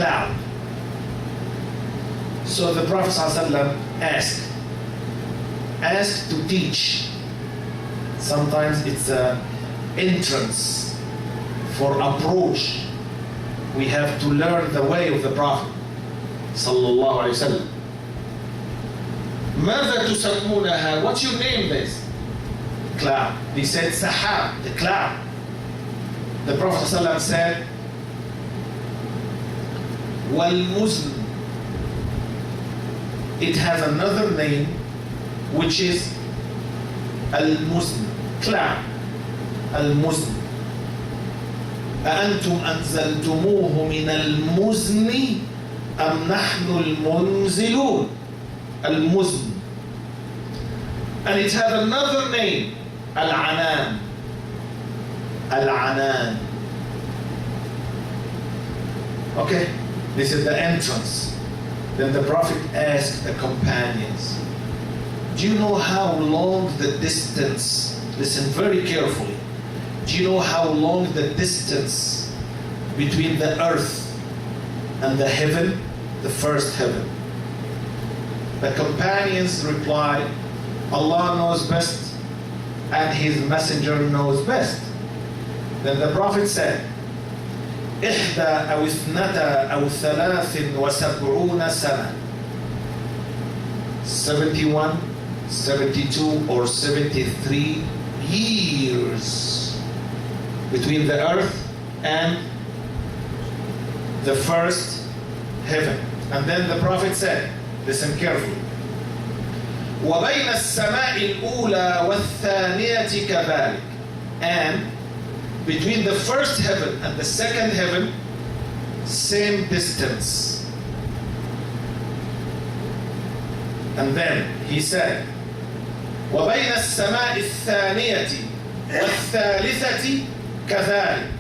cloud. So the Prophet ﷺ asked to teach. Sometimes it's an entrance for approach. We have to learn the way of the Prophet sallallahu alaihi wasallam. ماذا تسمونها? What you name this? Cloud. They said sahab, the cloud. The Prophet ﷺ said, وَالْمُزْنِ. It has another name, which is al-muzn, cloud. Al-muzn. أأنتم أنزلتموه من المزن أم نحن المنزلون. المزن. And it has another name, al-anan. Al-anan. Okay, this is the entrance. Then the Prophet asked the companions, do you know how long the distance, listen very carefully, do you know how long the distance between the earth and the heaven, the first heaven? The companions replied, Allah knows best and His Messenger knows best. Then the Prophet said, إحدى أو اثنتا أو ثلاث وسبعون سنة. 71, 72 or 73 years between the earth and the first heaven. And then the Prophet said, listen carefully, وبين السماء الأولى والثانية كذلك. And between the first heaven and the second heaven, same distance. And then he said, وبين السماء الثانية والثالثة كذلك.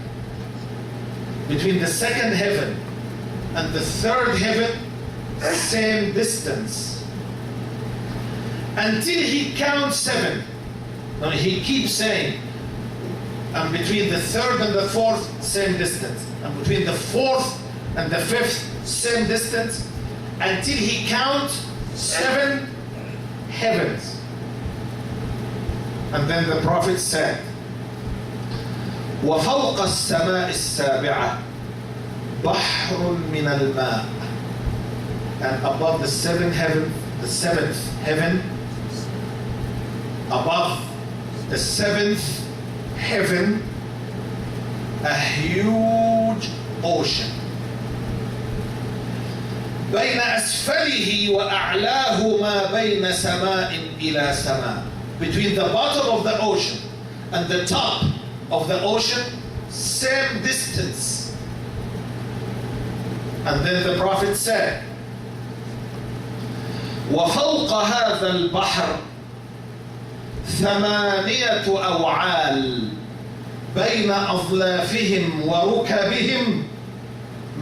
Between the second heaven and the third heaven, same distance. Until he counts 7. Now he keeps saying, and between the third and the fourth, same distance. And between the fourth and the fifth, same distance. Until he counts 7 heavens. And then the Prophet said, وَفَوْقَ السَّمَاءِ السَّابِعَةِ بَحْرٌ مِّنَ الْمَاءِ. And above the seventh heaven, above the seventh heaven, a huge ocean. بين أسفله وأعلاه ما بين سماء إلى سماء. Between the bottom of the ocean and the top of the ocean, same distance. And then the Prophet said, وفوق هذا البحر ثمانية أوعال بين أظلافهم وركبهم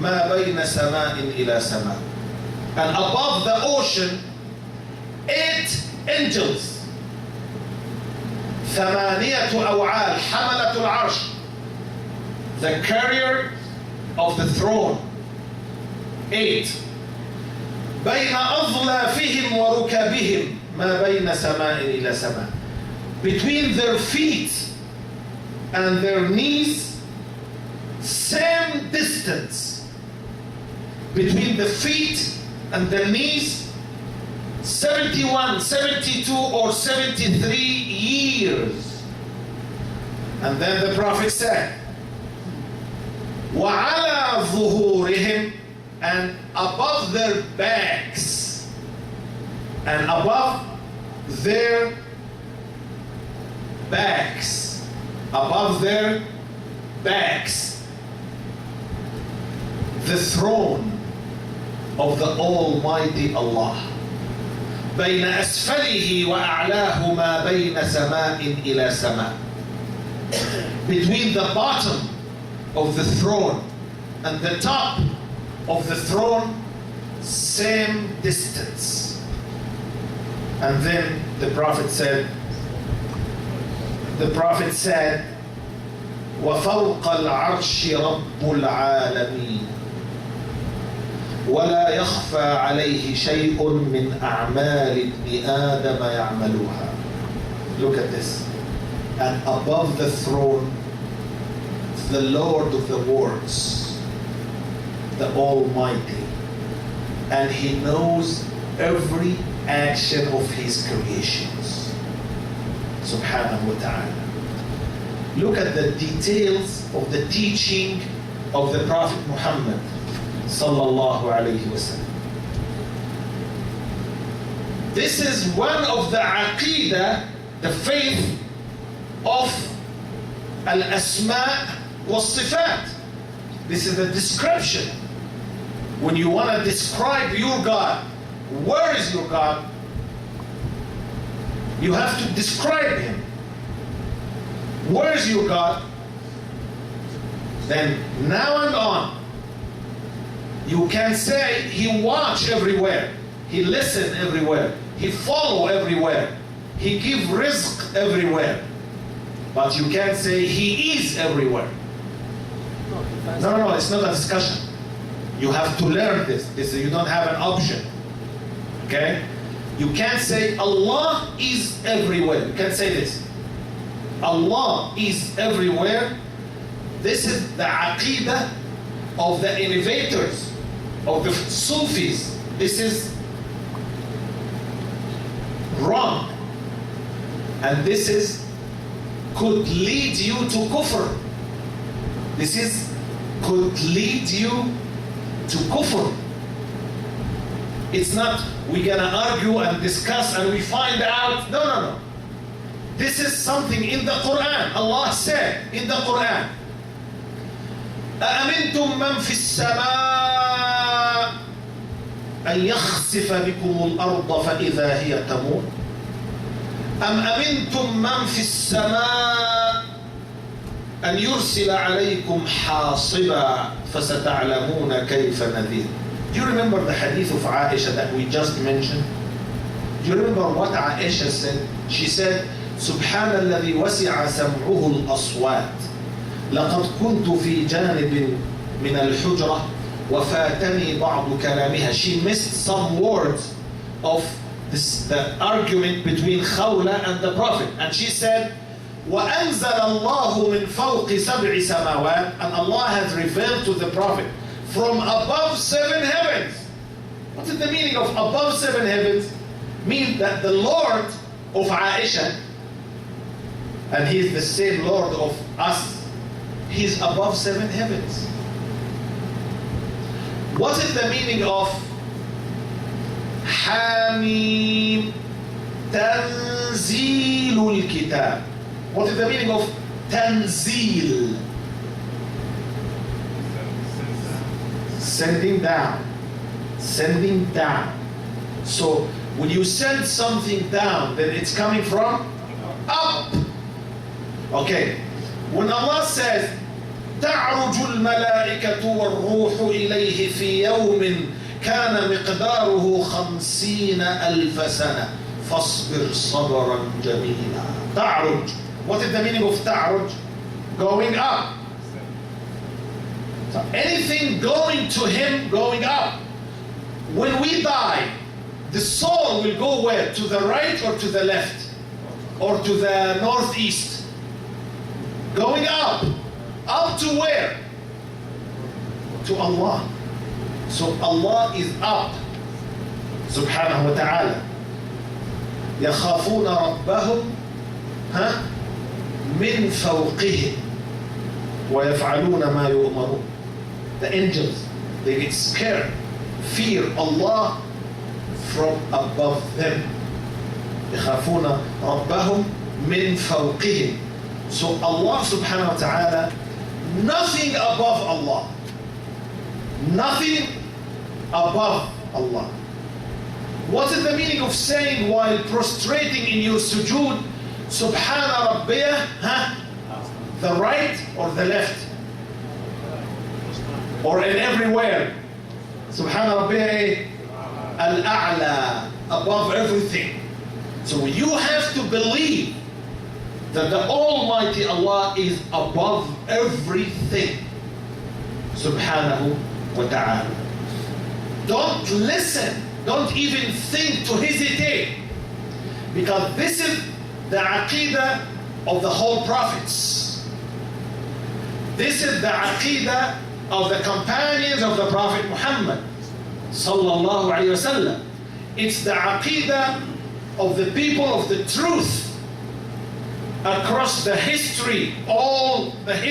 ما بين سماء إلى سماء. And above the ocean, 8 angels. ثمانية أوعال حملة العرش, the carrier of the throne. 8. بين أظلافهم وركبهم ما بين سماء إلى سماء. Between their feet and their knees, same distance. Between the feet and the knees, 71, 72 or 73 years. And then the Prophet said, وَعَلَى ظُهُورِهِمْ, and above their backs, and above their backs, above their backs, the throne of the Almighty Allah. بين أسفله وأعلاه ما بين سماء إلى سماء. Between the bottom of the throne and the top of the throne, same distance. And then the Prophet said, وَفَوْقَ الْعَرْشِ رَبُّ الْعَالَمِينَ. ولا يخفى عليه شيء من أعمال ابن آدم يعملها. Look at this. And above the throne, the Lord of the worlds, the Almighty. And He knows every action of His creations. Subhanahu wa ta'ala. Look at the details of the teaching of the Prophet Muhammad sallallahu alayhi wa sallam. This is one of the aqidah, the faith of al-asma' was-sifat. This is the description. When you want to describe your God, where is your God? You have to describe Him. Where is your God? Then now and on, you can say He watch everywhere, He listen everywhere, He follow everywhere, He give rizq everywhere. But you can't say He is everywhere. No, it's not a discussion. You have to learn this. You don't have an option. Okay? You can't say Allah is everywhere. You can't say this. Allah is everywhere. This is the aqidah of the innovators, of the Sufis. This is wrong. And this is could lead you to kufr. This is could lead you to kufr. It's not we're gonna argue and discuss and we find out. No. This is something in the Quran. Allah said in the Quran, أأمنتم من في السماء أن يخسف بكم الأرض فإذا هي تمور أم أمنتم من في السماء أن يرسل عليكم حاصبا فستعلمون كيف نذير. Do you remember the hadith of Aisha that we just mentioned? Do you remember what Aisha said? She said, سبحان الذي وسع سمعه الأصوات لقد كنت في جانب من الحجرة وفاتني بعض كلامها. She missed some words of the argument between Khawla and the Prophet. And she said, وَأَنزَلَ اللَّهُ مِنْ فَوْقِ سَبْعِ سَمَاوَاتٍ. And Allah has revealed to the Prophet from above 7 heavens. What is the meaning of above 7 heavens? Means that the Lord of Aisha, and He is the same Lord of us, He's above 7 heavens. What is the meaning of Hamim Tanzilul Kitab? What is the meaning of Tanzil? Sending down. Sending down. So when you send something down, then it's coming from up. Okay. When Allah says تعرج الملائكة والروح إليه في يوم كان مقداره 50,000 سنة فاصبر صبرا جميلا. تعرج. What is the meaning of تعرج? Going up. So anything going to Him, going up. When we die, the soul will go where? To the right or to the left? Or to the northeast? Going up. Up to where? To Allah. So Allah is up. Subhanahu wa ta'ala. يخافون ربهم من فوقهم ويفعلون ما يؤمرون. The angels, they get scared, fear Allah from above them. يخافون ربهم من فوقهم. So Allah subhanahu wa ta'ala, nothing above Allah. Nothing above Allah. What is the meaning of saying while prostrating in your sujood, Subhana Rabbiyah, the right or the left? Or in everywhere? Subhana Rabbiyah al-a'la, above everything. So you have to believe that the Almighty Allah is above everything. Subhanahu wa ta'ala. Don't listen. Don't even think to hesitate. Because this is the aqidah of the whole prophets. This is the aqidah of the companions of the Prophet Muhammad sallallahu alayhi wasallam. It's the aqidah of the people of the truth across the history, all the history.